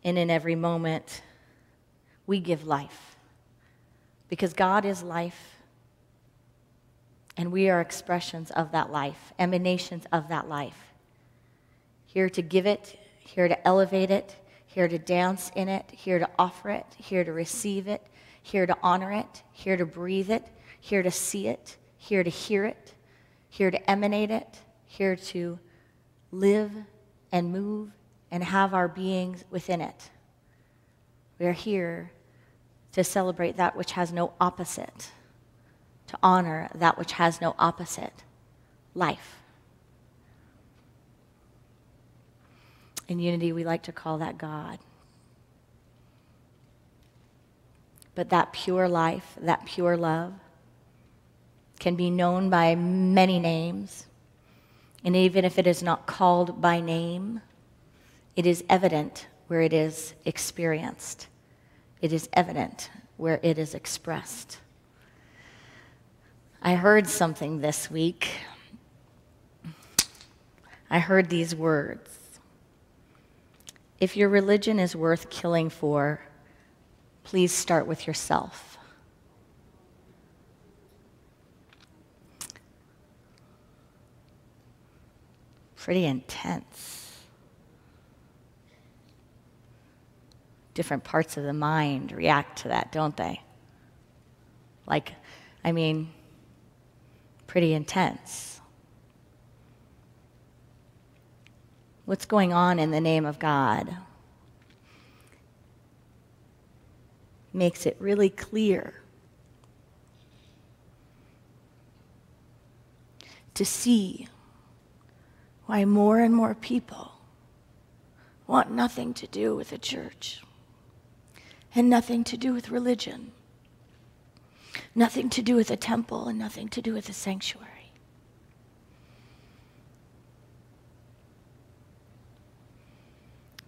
and in every moment, we give life. Because God is life, and we are expressions of that life, emanations of that life. Here to give it, here to elevate it, here to dance in it, here to offer it, here to receive it, here to honor it, here to breathe it, here to see it, here to hear it, here to emanate it, here to live and move and have our beings within it. We are here to celebrate that which has no opposite, to honor that which has no opposite, life. In unity, we like to call that God. But that pure life, that pure love, can be known by many names. And even if it is not called by name, it is evident where it is experienced. It is evident where it is expressed. I heard something this week. I heard these words. If your religion is worth killing for, please start with yourself. Pretty intense. Different parts of the mind react to that, don't they? Pretty intense. What's going on in the name of God makes it really clear to see why more and more people want nothing to do with the church and nothing to do with religion, nothing to do with a temple and nothing to do with a sanctuary.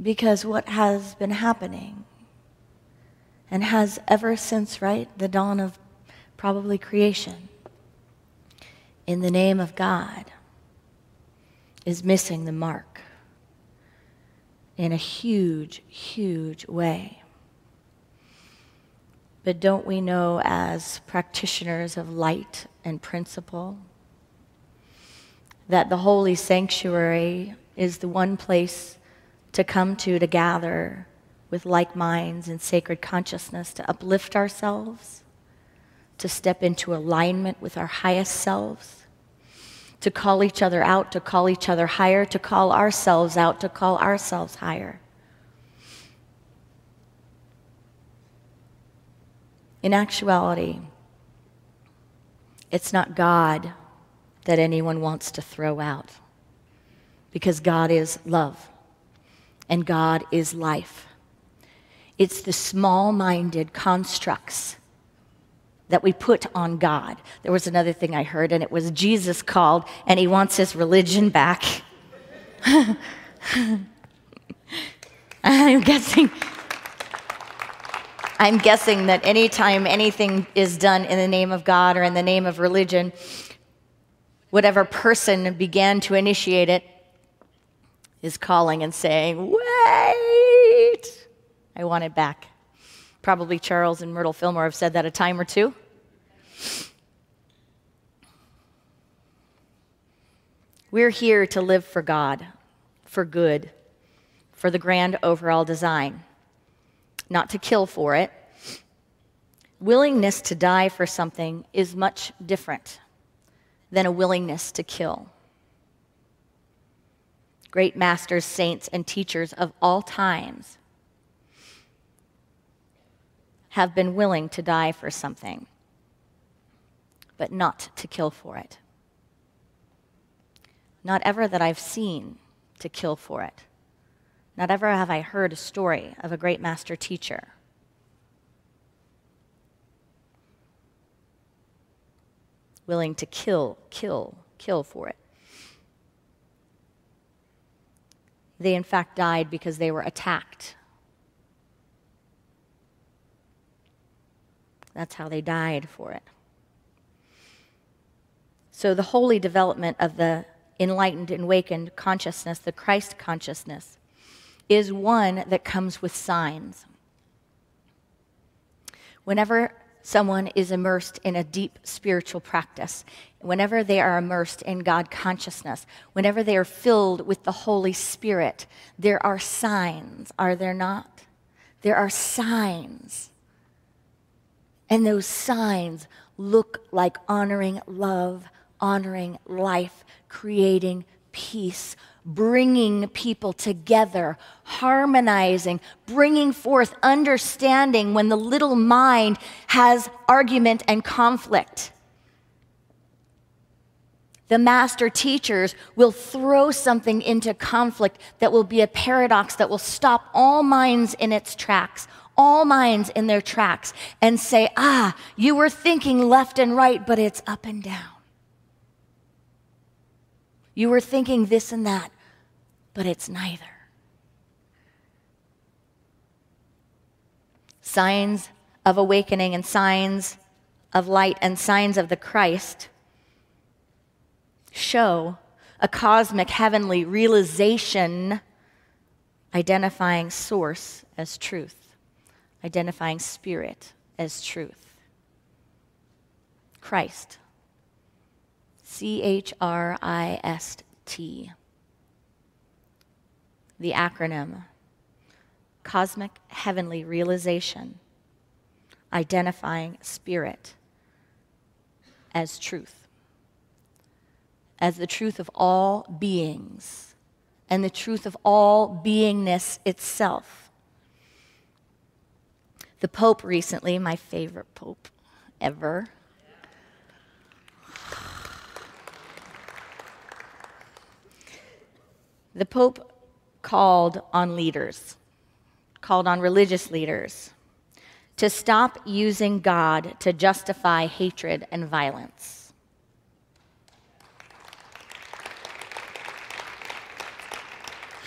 Because what has been happening, and has ever since, right, the dawn of probably creation, in the name of God, is missing the mark in a huge, huge way. But don't we know, as practitioners of light and principle, that the holy sanctuary is the one place to come to gather with like minds and sacred consciousness, to uplift ourselves, to step into alignment with our highest selves, to call each other out, to call each other higher, to call ourselves out, to call ourselves higher. In actuality, it's not God that anyone wants to throw out, because God is love. And God is life. It's the small-minded constructs that we put on God. There was another thing I heard, and it was Jesus called, and he wants his religion back. I'm guessing that anytime anything is done in the name of God or in the name of religion, whatever person began to initiate it is calling and saying, wait, I want it back. Probably Charles and Myrtle Fillmore have said that a time or two. We're here to live for God, for good, for the grand overall design, not to kill for it. Willingness to die for something is much different than a willingness to kill. Great masters, saints, and teachers of all times have been willing to die for something, but not to kill for it. Not ever that I've seen to kill for it. Not ever have I heard a story of a great master teacher willing to kill for it. They, in fact, died because they were attacked. That's how they died for it. So the holy development of the enlightened and awakened consciousness, the Christ consciousness, is one that comes with signs. Whenever someone is immersed in a deep spiritual practice, whenever they are immersed in God consciousness, whenever they are filled with the Holy Spirit, there are signs, are there not? There are signs. And those signs look like honoring love, honoring life, creating peace, bringing people together, harmonizing, bringing forth understanding when the little mind has argument and conflict. The master teachers will throw something into conflict that will be a paradox that will stop all minds in its tracks, all minds in their tracks, and say, you were thinking left and right, but it's up and down. You were thinking this and that, but it's neither. Signs of awakening and signs of light and signs of the Christ show a cosmic heavenly realization, identifying source as truth, identifying spirit as truth. Christ. Christ. The acronym, Cosmic Heavenly Realization, identifying spirit as truth, as the truth of all beings and the truth of all beingness itself. The Pope recently, my favorite Pope ever, the Pope called on religious leaders, to stop using God to justify hatred and violence.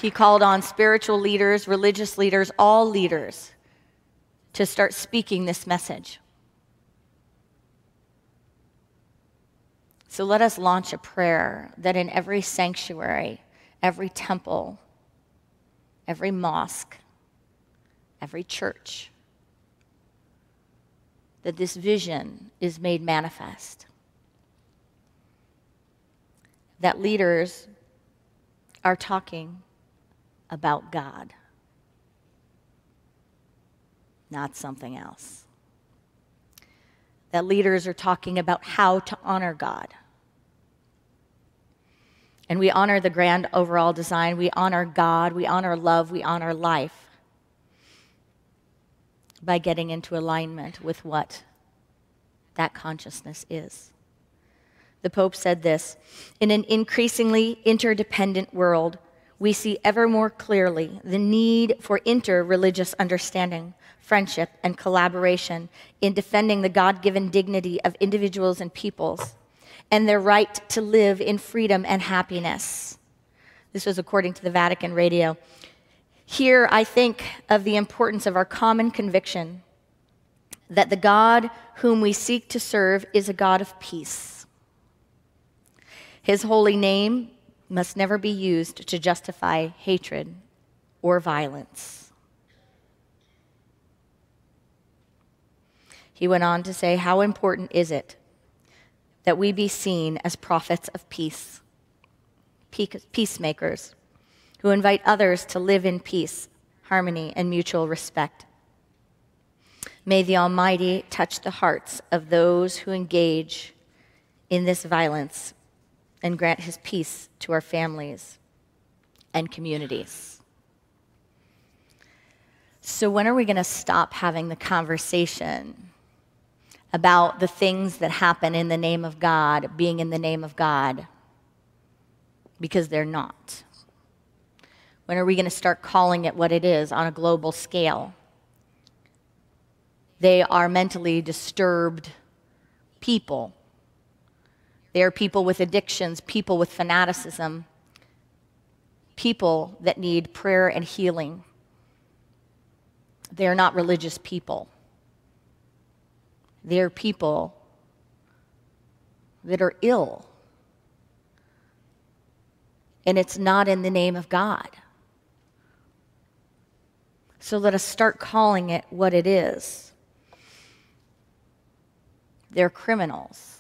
He called on spiritual leaders, religious leaders, all leaders, to start speaking this message. So let us launch a prayer that in every sanctuary, every temple, every mosque, every church, that this vision is made manifest. That leaders are talking about God, not something else. That leaders are talking about how to honor God. And we honor the grand overall design. We honor God. We honor love. We honor life by getting into alignment with what that consciousness is. The Pope said this, in an increasingly interdependent world, we see ever more clearly the need for inter-religious understanding, friendship, and collaboration in defending the God-given dignity of individuals and peoples and their right to live in freedom and happiness. This was according to the Vatican Radio. Here, I think of the importance of our common conviction that the God whom we seek to serve is a God of peace. His holy name must never be used to justify hatred or violence. He went on to say, how important is it that we be seen as prophets of peace, peacemakers, who invite others to live in peace, harmony, and mutual respect. May the Almighty touch the hearts of those who engage in this violence and grant his peace to our families and communities. So when are we going to stop having the conversation about the things that happen in the name of God being in the name of God? Because they're not. When are we going to start calling it what it is on a global scale? They are mentally disturbed people. They are people with addictions, people with fanaticism, people that need prayer and healing. They are not religious people. They are people that are ill. And it's not in the name of God. So let us start calling it what it is. They're criminals.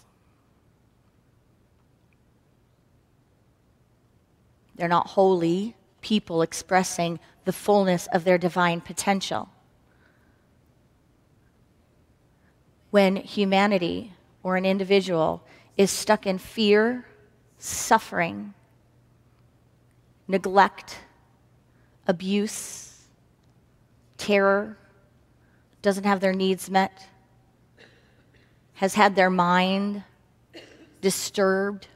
They're not holy people expressing the fullness of their divine potential. When humanity or an individual is stuck in fear, suffering, neglect, abuse, terror, doesn't have their needs met, has had their mind disturbed,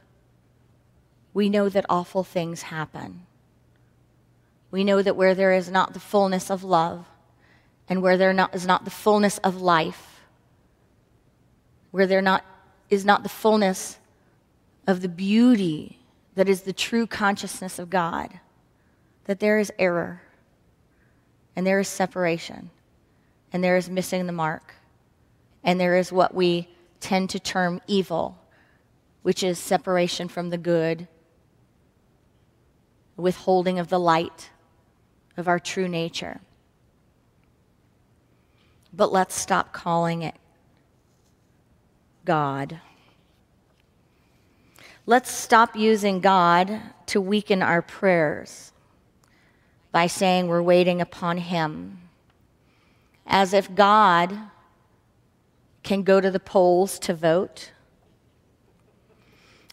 we know that awful things happen. We know that where there is not the fullness of love, and where there is not the fullness of life, where is not the fullness of the beauty that is the true consciousness of God, that there is error, and there is separation, and there is missing the mark, and there is what we tend to term evil, which is separation from the good, withholding of the light of our true nature. But let's stop calling it God. Let's stop using God to weaken our prayers by saying we're waiting upon Him, as if God can go to the polls to vote,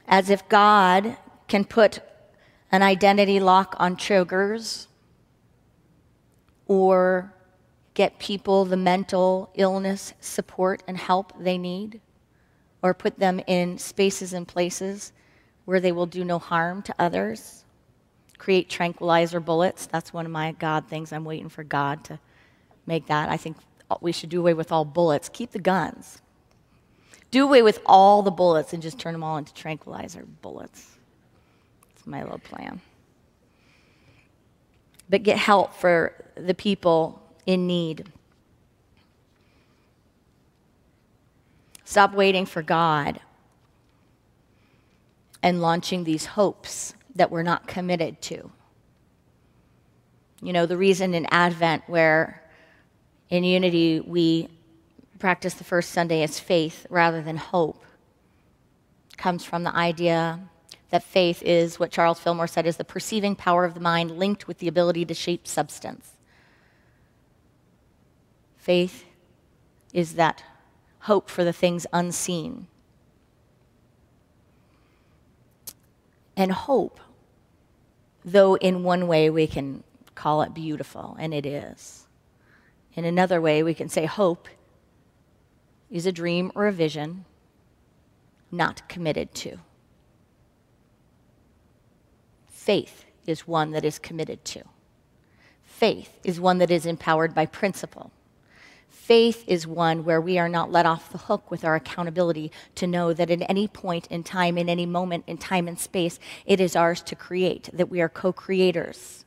as if God can put an identity lock on Chogers or get people the mental illness support and help they need, or put them in spaces and places where they will do no harm to others, create tranquilizer bullets. That's one of my God things. I'm waiting for God to make that. I think we should do away with all bullets. Keep the guns. Do away with all the bullets and just turn them all into tranquilizer bullets. That's my little plan. But get help for the people in need. Stop waiting for God and launching these hopes that we're not committed to. You know, the reason in Advent, where in Unity we practice the first Sunday as faith rather than hope, comes from the idea that faith is, what Charles Fillmore said, is the perceiving power of the mind linked with the ability to shape substance. Faith is that hope for the things unseen. And hope, though in one way we can call it beautiful, and it is. In another way, we can say hope is a dream or a vision not committed to. Faith is one that is committed to. Faith is one that is empowered by principle. Faith is one where we are not let off the hook with our accountability to know that at any point in time, in any moment in time and space, it is ours to create, that we are co-creators,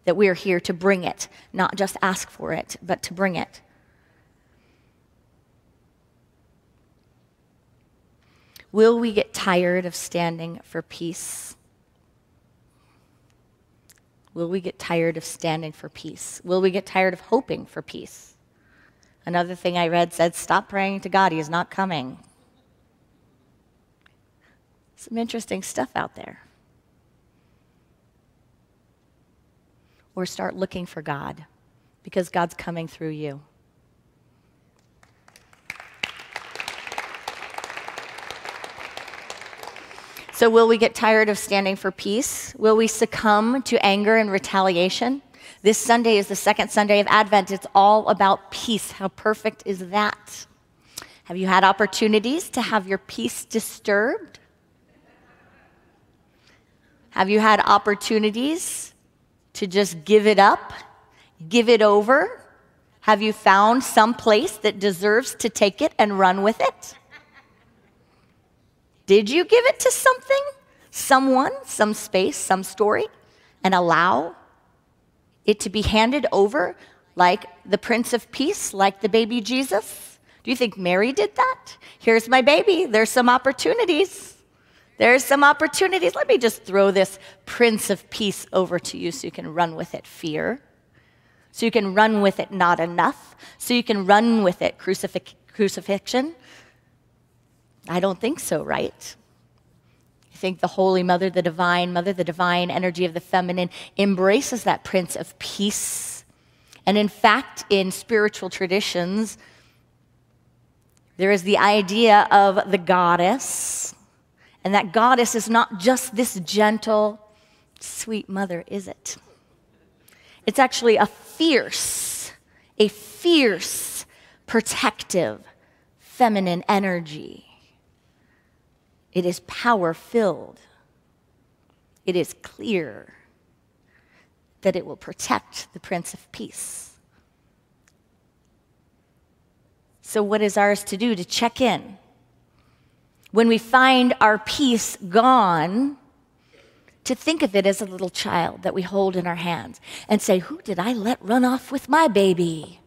that we are here to bring it, not just ask for it, but to bring it. Will we get tired of standing for peace? Will we get tired of standing for peace? Will we get tired of hoping for peace? Another thing I read said, stop praying to God, He is not coming. Some interesting stuff out there. Or start looking for God, because God's coming through you. So will we get tired of standing for peace? Will we succumb to anger and retaliation? This Sunday is the second Sunday of Advent. It's all about peace. How perfect is that? Have you had opportunities to have your peace disturbed? Have you had opportunities to just give it up, give it over? Have you found some place that deserves to take it and run with it? Did you give it to something, someone, some space, some story, and allow it to be handed over like the Prince of Peace, like the baby Jesus? Do you think Mary did that? Here's my baby. There's some opportunities. There's some opportunities. Let me just throw this Prince of Peace over to you so you can run with it. Fear. So you can run with it, not enough. So you can run with it, crucifixion. I don't think so, right? I think the Holy Mother, the divine energy of the feminine embraces that Prince of Peace. And in fact, in spiritual traditions, there is the idea of the goddess. And that goddess is not just this gentle, sweet mother, is it? It's actually a fierce, protective, feminine energy. It is power-filled. It is clear that it will protect the Prince of Peace. So what is ours to do? To check in. When we find our peace gone, to think of it as a little child that we hold in our hands and say, who did I let run off with my baby?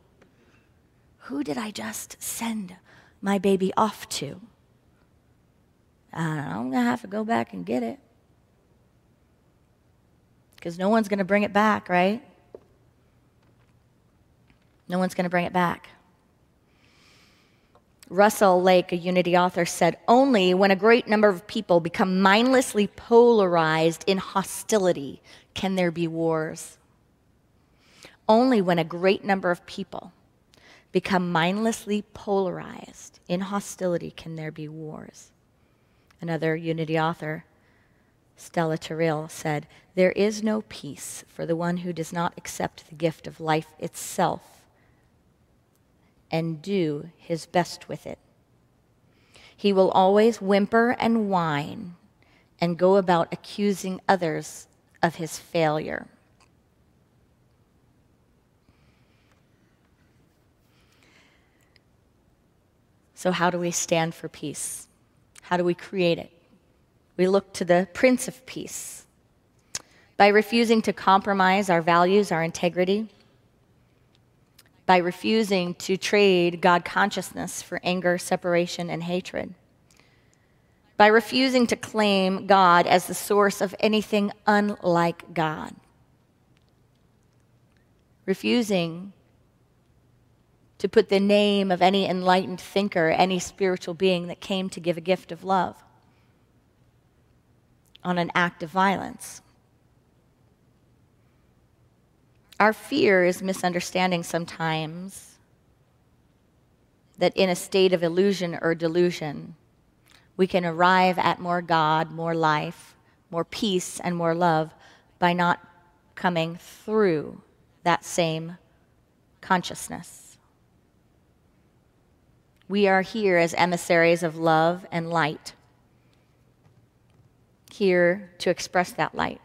Who did I just send my baby off to? I'm going to have to go back and get it. Because no one's going to bring it back, right? No one's going to bring it back. Russell Lake, a Unity author, said, only when a great number of people become mindlessly polarized in hostility can there be wars. Only when a great number of people become mindlessly polarized in hostility can there be wars. Another Unity author, Stella Terrell, said, there is no peace for the one who does not accept the gift of life itself and do his best with it. He will always whimper and whine and go about accusing others of his failure. So how do we stand for peace? How do we create it? We look to the Prince of Peace. By refusing to compromise our values, our integrity, by refusing to trade God consciousness for anger, separation, and hatred, by refusing to claim God as the source of anything unlike God, refusing to put the name of any enlightened thinker, any spiritual being that came to give a gift of love on an act of violence. Our fear is misunderstanding sometimes that in a state of illusion or delusion, we can arrive at more God, more life, more peace, and more love by not coming through that same consciousness. We are here as emissaries of love and light, here to express that light.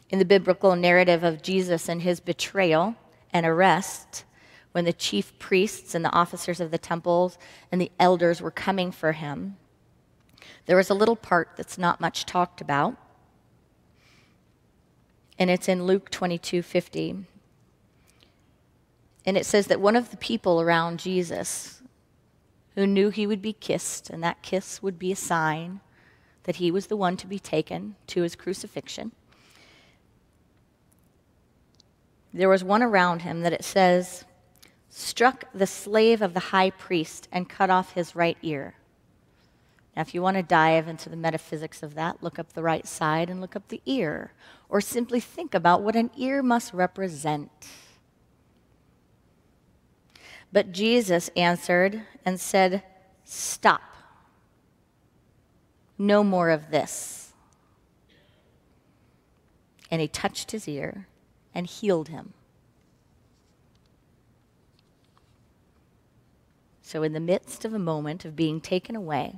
In the biblical narrative of Jesus and his betrayal and arrest, when the chief priests and the officers of the temples and the elders were coming for him, there was a little part that's not much talked about, and it's in Luke 22:50. And it says that one of the people around Jesus who knew he would be kissed, and that kiss would be a sign that he was the one to be taken to his crucifixion, there was one around him that it says, struck the slave of the high priest and cut off his right ear. Now, if you want to dive into the metaphysics of that, look up the right side and look up the ear, or simply think about what an ear must represent. But Jesus answered and said, stop. No more of this. And he touched his ear and healed him. So in the midst of a moment of being taken away,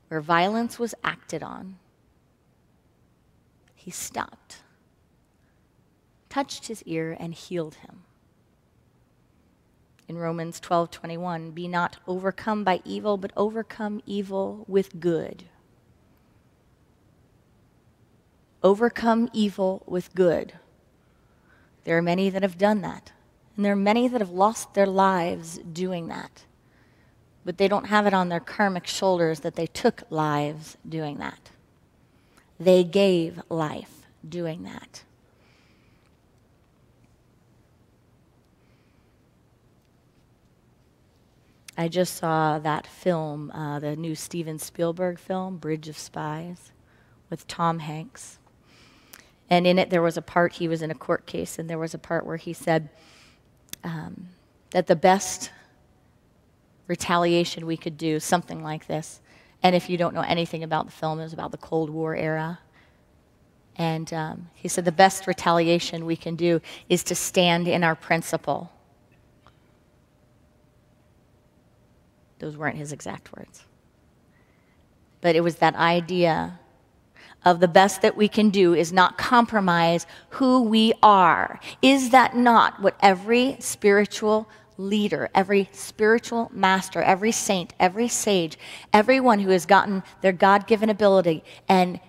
where violence was acted on, he stopped, touched his ear, and healed him. In Romans 12:21, be not overcome by evil, but overcome evil with good. Overcome evil with good. There are many that have done that, and there are many that have lost their lives doing that. But they don't have it on their karmic shoulders that they took lives doing that. They gave life doing that. I just saw that film, the new Steven Spielberg film, Bridge of Spies, with Tom Hanks. And in it, there was a part, he was in a court case, and there was a part where he said that the best retaliation we could do, something like this, and if you don't know anything about the film, it was about the Cold War era. And he said the best retaliation we can do is to stand in our principle. Those weren't his exact words. But it was that idea of the best that we can do is not compromise who we are. Is that not what every spiritual leader, every spiritual master, every saint, every sage, everyone who has gotten their God-given ability and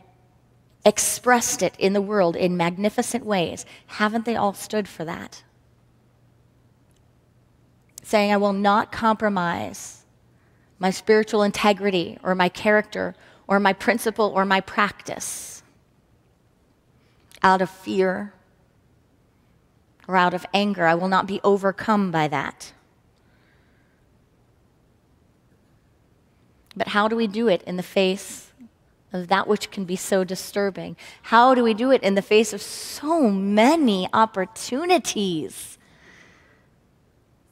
expressed it in the world in magnificent ways, haven't they all stood for that? Saying, I will not compromise my spiritual integrity or my character or my principle or my practice out of fear or out of anger. I will not be overcome by that. But how do we do it in the face of that which can be so disturbing? How do we do it in the face of so many opportunities?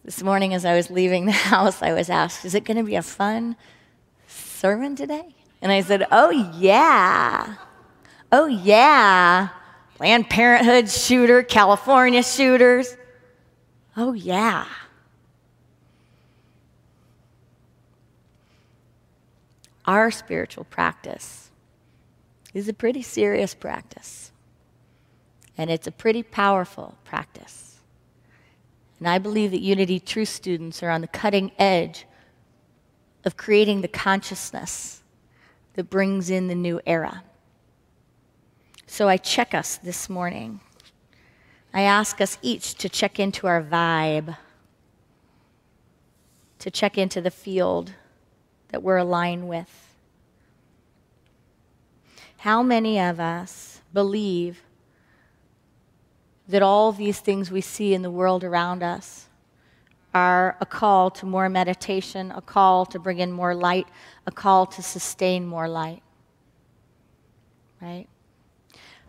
This morning as I was leaving the house, I was asked, is it going to be a fun sermon today? And I said, oh yeah. Oh yeah. Planned Parenthood shooter, California shooters. Oh yeah. Our spiritual practice is a pretty serious practice. And it's a pretty powerful practice. And I believe that Unity Truth students are on the cutting edge of creating the consciousness that brings in the new era. So I check us this morning. I ask us each to check into our vibe, to check into the field that we're aligned with. How many of us believe that all these things we see in the world around us are a call to more meditation, a call to bring in more light, a call to sustain more light, right?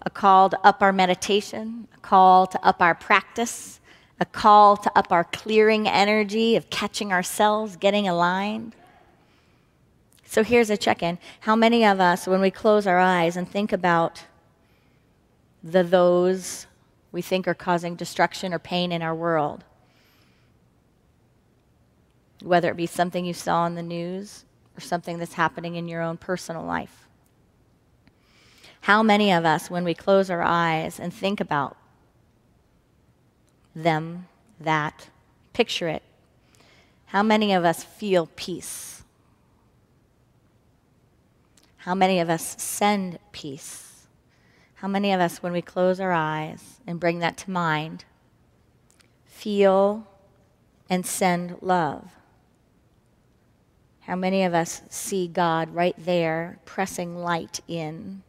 A call to up our meditation, a call to up our practice, a call to up our clearing energy of catching ourselves, getting aligned. So here's a check-in. How many of us, when we close our eyes and think about those we think are causing destruction or pain in our world, whether it be something you saw in the news or something that's happening in your own personal life. How many of us, when we close our eyes and think about them, that, picture it, how many of us feel peace? How many of us send peace? How many of us, when we close our eyes and bring that to mind, feel and send love? How many of us see God right there, pressing light in,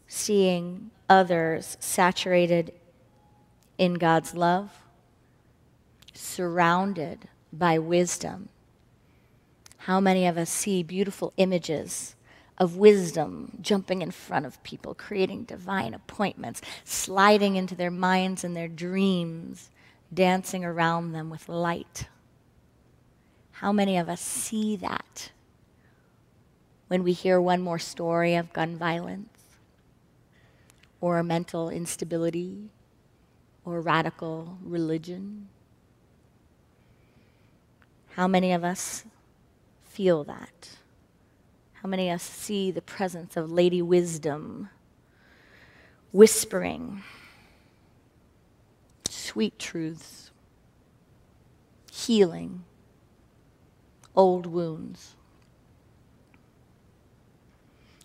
seeing others saturated in God's love, surrounded by wisdom? How many of us see beautiful images of wisdom jumping in front of people, creating divine appointments, sliding into their minds and their dreams, dancing around them with light? How many of us see that when we hear one more story of gun violence or mental instability or radical religion? How many of us feel that? How many of us see the presence of Lady Wisdom whispering sweet truths, healing old wounds?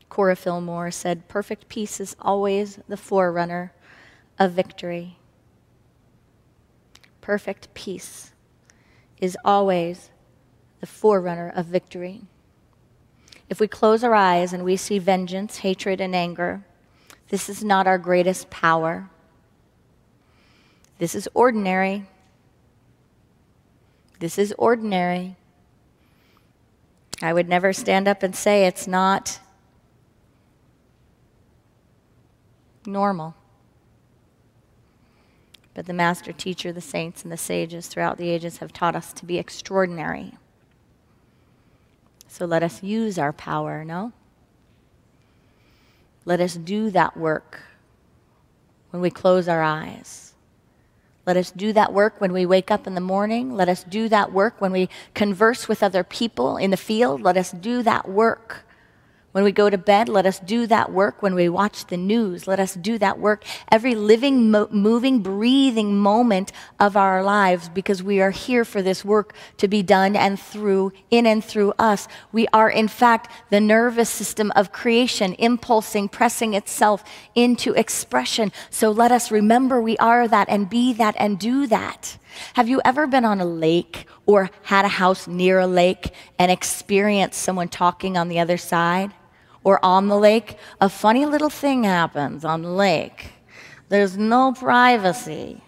Cora Fillmore said, perfect peace is always the forerunner of victory. Perfect peace is always the forerunner of victory. If we close our eyes and we see vengeance, hatred, and anger, this is not our greatest power. This is ordinary. This is ordinary. I would never stand up and say it's not normal. But the master teacher, the saints, and the sages throughout the ages have taught us to be extraordinary. So let us use our power, no? Let us do that work when we close our eyes. Let us do that work when we wake up in the morning. Let us do that work when we converse with other people in the field. Let us do that work when we go to bed. Let us do that work when we watch the news. Let us do that work every living, moving, breathing moment of our lives, because we are here for this work to be done in and through us. We are, in fact, the nervous system of creation, impulsing, pressing itself into expression. So let us remember we are that and be that and do that. Have you ever been on a lake or had a house near a lake and experienced someone talking on the other side? Or on the lake? A funny little thing happens on the lake. There's no privacy.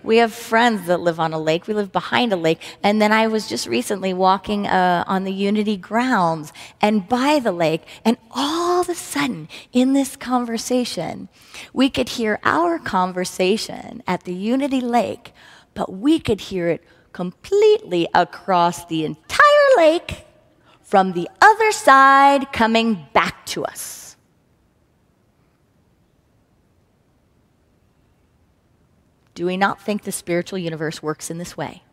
We have friends that live on a lake. We live behind a lake. And then I was just recently walking on the Unity grounds and by the lake, and all of a sudden in this conversation, we could hear our conversation at the Unity lake, but we could hear it completely across the entire lake from the other side coming back to us. Do we not think the spiritual universe works in this way?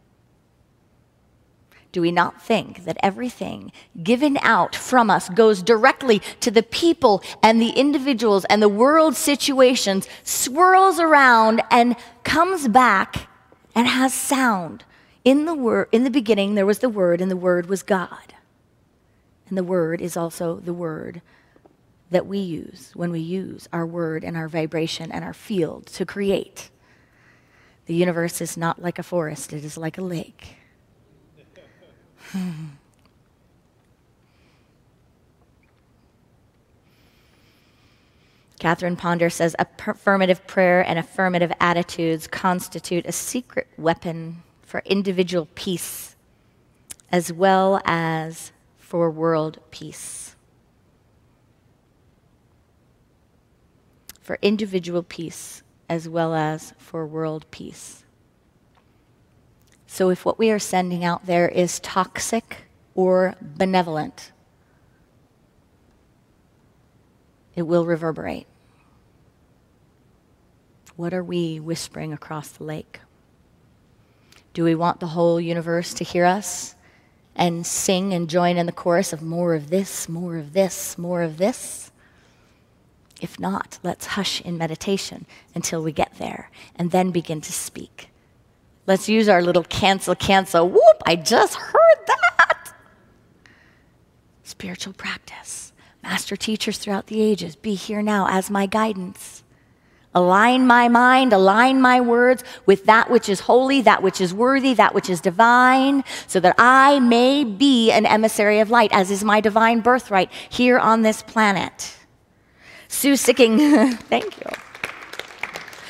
Do we not think that everything given out from us goes directly to the people and the individuals and the world situations, swirls around and comes back and has sound? In the beginning there was the Word, and the Word was God. And the Word is also the word that we use when we use our word and our vibration and our field to create. The universe is not like a forest, it is like a lake. Catherine Ponder says, affirmative prayer and affirmative attitudes constitute a secret weapon for individual peace as well as for world peace. For individual peace as well as for world peace. So if what we are sending out there is toxic or benevolent, it will reverberate. What are we whispering across the lake? Do we want the whole universe to hear us and sing and join in the chorus of more of this, more of this, more of this? If not, let's hush in meditation until we get there and then begin to speak. Let's use our little cancel, whoop, I just heard that. Spiritual practice. Master teachers throughout the ages, be here now as my guidance. Align my mind, align my words with that which is holy, that which is worthy, that which is divine, so that I may be an emissary of light, as is my divine birthright here on this planet. Sue Sicking, thank you.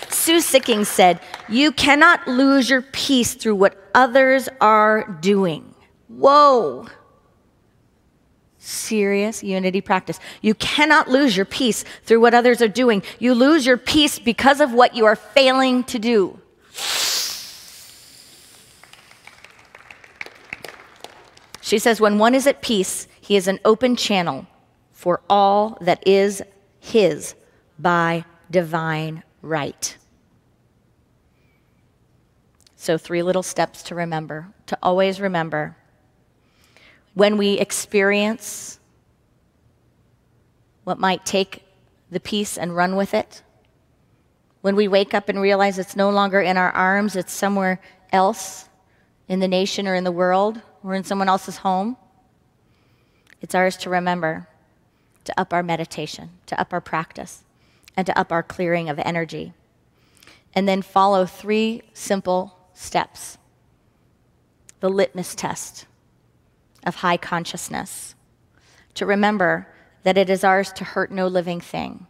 Sue Sicking said, you cannot lose your peace through what others are doing. Whoa. Serious unity practice. You cannot lose your peace through what others are doing. You lose your peace because of what you are failing to do. She says, when one is at peace, he is an open channel for all that is his by divine right. So 3 little steps to remember, to always remember. When we experience what might take the peace and run with it, when we wake up and realize it's no longer in our arms, it's somewhere else in the nation or in the world or in someone else's home, it's ours to remember, to up our meditation, to up our practice, and to up our clearing of energy. And then follow 3 simple steps. The litmus test of high consciousness. To remember that it is ours to hurt no living thing.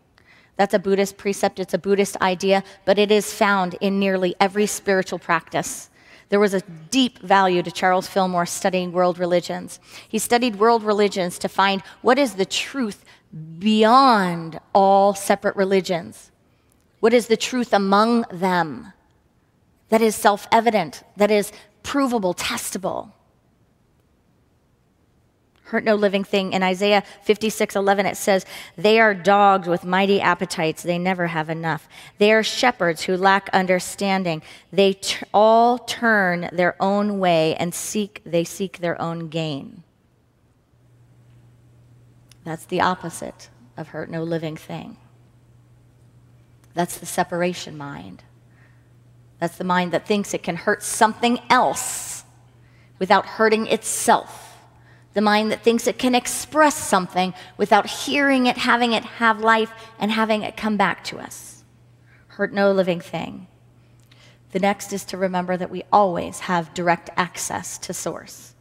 That's a Buddhist precept, it's a Buddhist idea, but it is found in nearly every spiritual practice. There was a deep value to Charles Fillmore studying world religions. He studied world religions to find what is the truth beyond all separate religions. What is the truth among them that is self-evident, that is provable, testable? Hurt no living thing. In Isaiah 56:11, it says, "They are dogs with mighty appetites. They never have enough. They are shepherds who lack understanding. They all turn their own way and they seek their own gain." That's the opposite of hurt no living thing. That's the separation mind. That's the mind that thinks it can hurt something else without hurting itself. The mind that thinks it can express something without hearing it, having it have life, and having it come back to us. Hurt no living thing. The next is to remember that we always have direct access to source.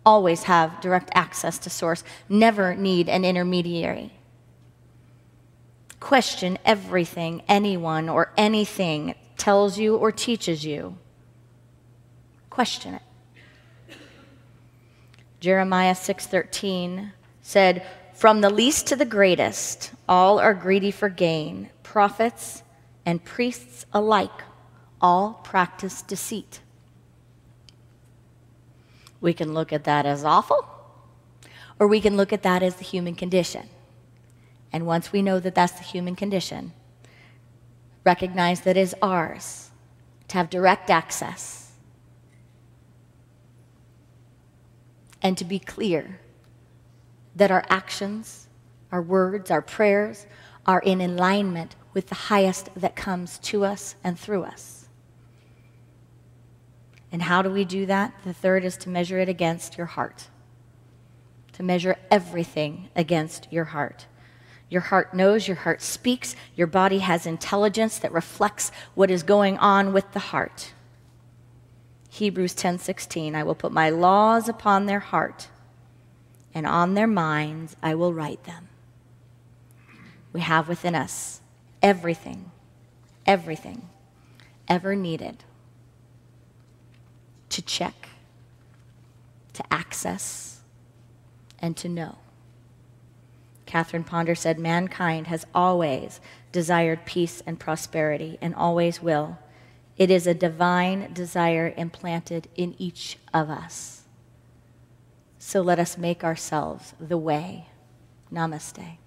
Always have direct access to source. Never need an intermediary. Question everything anyone or anything tells you or teaches you. Question it. Jeremiah 6:13 said, "From the least to the greatest, all are greedy for gain. Prophets and priests alike, all practice deceit." We can look at that as awful, or we can look at that as the human condition. And once we know that that's the human condition, recognize that it is ours to have direct access and to be clear that our actions, our words, our prayers are in alignment with the highest that comes to us and through us. And how do we do that? The third is to measure it against your heart. To measure everything against your heart. Your heart knows, your heart speaks, your body has intelligence that reflects what is going on with the heart. Hebrews 10:16, "I will put my laws upon their heart, and on their minds I will write them." We have within us everything ever needed to check, to access, and to know. Catherine Ponder said, "Mankind has always desired peace and prosperity and always will. It is a divine desire implanted in each of us. So let us make ourselves the way." Namaste.